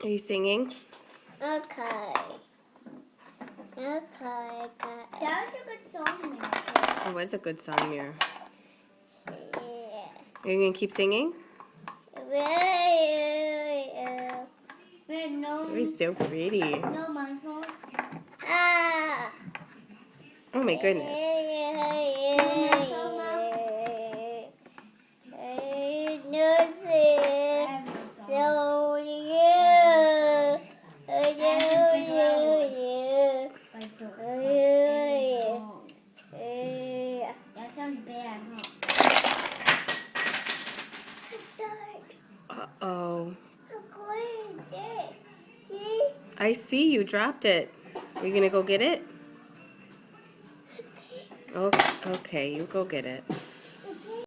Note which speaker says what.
Speaker 1: Are you singing?
Speaker 2: Okay. Okay.
Speaker 3: That was a good song.
Speaker 1: It was a good song, Mira.
Speaker 2: Yeah.
Speaker 1: Are you going to keep singing?
Speaker 3: Wait, no.
Speaker 1: It's so pretty.
Speaker 3: No, my song.
Speaker 2: Ah.
Speaker 1: Oh my goodness.
Speaker 3: That sounds bad, huh?
Speaker 1: Uh-oh.
Speaker 2: See?
Speaker 1: I see you dropped it. Are you going to go get it? Okay, you go get it.